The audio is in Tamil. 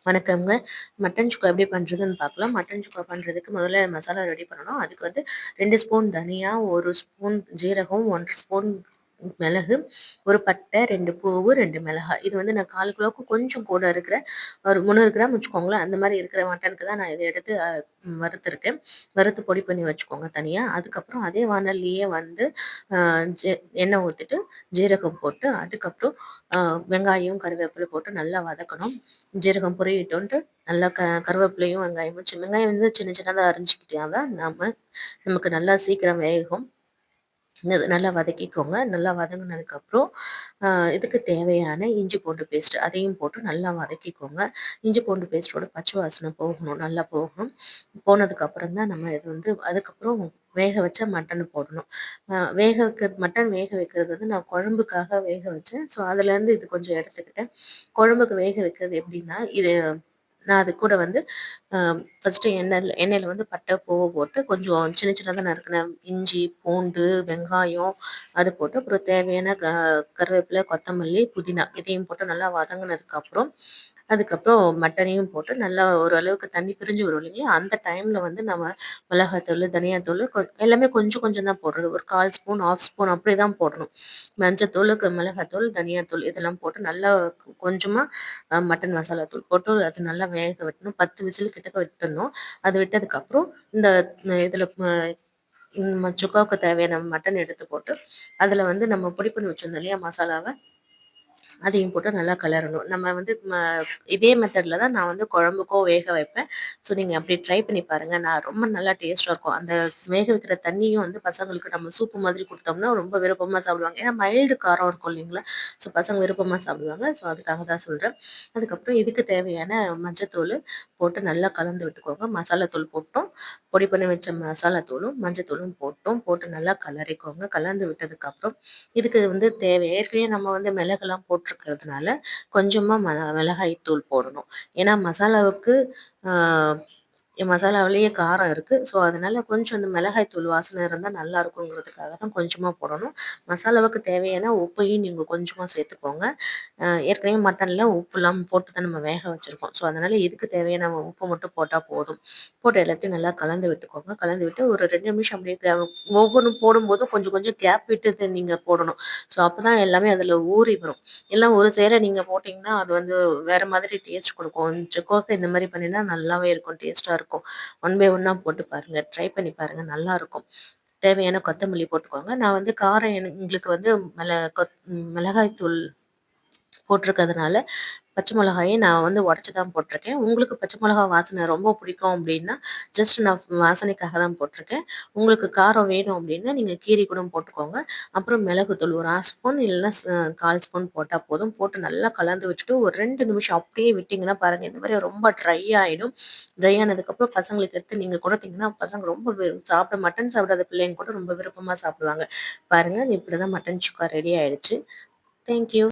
வணக்கம்ங்க. மட்டன் சுக்கா எப்படி பண்ணுறதுன்னு பார்க்கலாம். மட்டன் சுக்கா பண்ணுறதுக்கு முதல்ல மசாலா ரெடி பண்ணணும். அதுக்கு வந்து 2 ஸ்பூன் தனியா, 1 ஸ்பூன் ஜீரகம், 1 ஸ்பூன் மிளகு, ஒரு பட்டை, 2 பூவு, 2 மிளகாய். இது வந்து நான் 1/4 கிலோவுக்கு கொஞ்சம் கூட இருக்கிற ஒரு 300 கிராம் வச்சுக்கோங்களேன். அந்த மாதிரி இருக்கிற மட்டனுக்கு தான் நான் இதை எடுத்து வறுத்துருக்கேன். வறுத்து பொடி பண்ணி வச்சுக்கோங்க தனியா. அதுக்கப்புறம் அதே வாணல்லையே வந்து அ ஜெ எண்ணெய் ஊத்திட்டு, ஜீரகம் போட்டு, அதுக்கப்புறம் வெங்காயம், கருவேப்பிலை போட்டு நல்லா வதக்கணும். ஜீரகம் பொரியட்டுன்ட்டு நல்லா கருவேப்பிலையும், வெங்காயமும் வெங்காயம் வந்து சின்ன சின்னதா அரிஞ்சுக்கிட்டா தான் நமக்கு நல்லா சீக்கிரம் வேகும். நல்லா வதக்கிக்கோங்க. நல்லா வதங்குனதுக்கப்புறம், இதுக்கு தேவையான இஞ்சி பூண்டு பேஸ்ட் அதையும் போட்டு நல்லா வதக்கிக்கோங்க. இஞ்சி பூண்டு பேஸ்ட்டோட பச்சை வாசனை போகணும், நல்லா போகணும். போனதுக்கப்புறம் தான் நம்ம இது வந்து அதுக்கப்புறம் வேக வச்ச மட்டன போடணும். மட்டன் வேக வைக்கிறது வந்து நான் குழம்புக்காக வேக வச்சேன். ஸோ அதுலேருந்து இது கொஞ்சம் எடுத்துக்கிட்டேன். குழம்புக்கு வேக வைக்கிறது எப்படின்னா, இது நான் அது கூட வந்து ஃபர்ஸ்ட்டு எண்ணெயில வந்து பட்டை, பூவு போட்டு கொஞ்சம் சின்ன சின்னதா நறுக்குன இஞ்சி, பூண்டு, வெங்காயம் அது போட்டு அப்புறம் தேவையான கருவேப்பிலை, கொத்தமல்லி, புதினா இதையும் போட்டு நல்லா வதங்குனதுக்கப்புறம், அதுக்கப்புறம் மட்டனையும் போட்டு நல்லா ஓரளவுக்கு தண்ணி பிரிஞ்சு வரும் இல்லைங்களா? அந்த டைம்ல வந்து நம்ம மிளகாத்தூளு, தனியாத்தூளு எல்லாமே கொஞ்சம் கொஞ்சம் தான் போடுறது. ஒரு 1/4 ஸ்பூன், 1/2 ஸ்பூன் அப்படிதான் போடணும். மஞ்சத்தூளு, மிளகாத்தூள், தனியாத்தூள் இதெல்லாம் போட்டு நல்லா கொஞ்சமா மட்டன் மசாலா தூள் போட்டு அது நல்லா வேக விடணும். 10 விசில் கிட்டக்க விட்டுறணும். அது விட்டதுக்கப்புறம் இந்த இதில சுக்காவுக்கு தேவையான மட்டன் எடுத்து போட்டு, அதில வந்து நம்ம பொடி பண்ணி வச்சிருந்தோம் இல்லையா மசாலாவ, அதையும் போட்டு நல்லா கிளறணும். நம்ம வந்து இதே மெத்தட்ல தான் நான் வந்து குழம்புக்கும் வேக வைப்பேன். ஸோ நீங்க அப்படி ட்ரை பண்ணி பாருங்க. நான் ரொம்ப நல்லா டேஸ்ட்டா இருக்கும். அந்த வேக வைக்கிற தண்ணியும் வந்து பசங்களுக்கு நம்ம சூப்பு மாதிரி குடுத்தோம்னா ரொம்ப விருப்பமா சாப்பிடுவாங்க. ஏன்னா மைல்டு காரம் இருக்கும் இல்லைங்களா? ஸோ பசங்க விருப்பமா சாப்பிடுவாங்க. ஸோ அதுக்காக தான் சொல்றேன். அதுக்கப்புறம் இதுக்கு தேவையான மஞ்சத்தூளு போட்டு நல்லா கலந்து விட்டுக்கோங்க. மசாலா தூள் போட்டோம். பொடி பண்ணி வச்ச மசாலா தூளும், மஞ்சத்தூளும் போட்டோம். போட்டு நல்லா கலரிக்கோங்க. கலந்து விட்டதுக்கப்புறம் இதுக்கு வந்து ஏற்கனவே நம்ம வந்து மிளகுலாம் போட்டிருக்கிறதுனால கொஞ்சமா மிளகாய் தூள் போடணும். ஏன்னா மசாலாவுக்கு ஆ மசாலாவிலேயே காரம் இருக்கு. ஸோ அதனால கொஞ்சம் அந்த மிளகாய் தூள் வாசனை இருந்தா நல்லா இருக்குங்கிறதுக்காக தான் கொஞ்சமா போடணும். மசாலாவுக்கு தேவையான உப்பையும் நீங்க கொஞ்சமா சேர்த்துக்கோங்க. ஏற்கனவே மட்டன்ல உப்புலாம் போட்டு தான் நம்ம வேக வச்சிருக்கோம். ஸோ அதனால இதுக்கு தேவையான உப்பு மட்டும் போட்டா போதும். போட்டு எல்லாத்தையும் நல்லா கலந்து விட்டுக்கோங்க. கலந்து விட்டு ஒரு 2 நிமிஷம் அப்படியே ஒவ்வொன்னும் போடும்போதும் கொஞ்சம் கொஞ்சம் கேப் விட்டு நீங்க போடணும். ஸோ அப்பதான் எல்லாமே அதுல ஊறி வரும். எல்லாம் ஒரு சேர நீங்க போட்டீங்கன்னா, அது வந்து வேற மாதிரி டேஸ்ட் குடுக்கும். கொஞ்சம் இந்த மாரி பண்ணினா நல்லாவே இருக்கும். டேஸ்ட்டா இருக்கும். ஒன் பை ஒன்னா போட்டு பாருங்க. ட்ரை பண்ணி பாருங்க. நல்லாருக்கும். தேவையான கொத்தமல்லி போட்டுக்கோங்க. நான் வந்து காரம் எங்களுக்கு வந்து மிளகாய் தூள் போட்டிருக்கிறதுனால, பச்சை மிளகாய நான் வந்து உடைச்சு தான் போட்டிருக்கேன். உங்களுக்கு பச்சை மிளகா வாசனை ரொம்ப பிடிக்கும் அப்படின்னா, ஜஸ்ட் நான் வாசனைக்காக தான் போட்டிருக்கேன். உங்களுக்கு காரம் வேணும் அப்படின்னா, நீங்க கீரி கூட போட்டுக்கோங்க. அப்புறம் மிளகுத்தூள் ஒரு 1/2 ஸ்பூன் இல்லைன்னா 1/4 ஸ்பூன் போட்டா போதும். போட்டு நல்லா கலந்து வச்சுட்டு ஒரு 2 நிமிஷம் அப்படியே விட்டீங்கன்னா பாருங்க, இந்த மாரி ரொம்ப ட்ரை ஆயிடும். ட்ரை ஆனதுக்கப்புறம் பசங்களுக்கு எடுத்து நீங்க குடுத்தீங்கன்னா, பசங்க ரொம்ப மட்டன் சாப்பிடாத பிள்ளைங்க கூட ரொம்ப விருப்பமா சாப்பிடுவாங்க. பாருங்க, இப்படிதான் மட்டன் சுக்கா ரெடி ஆயிடுச்சு. Thank you.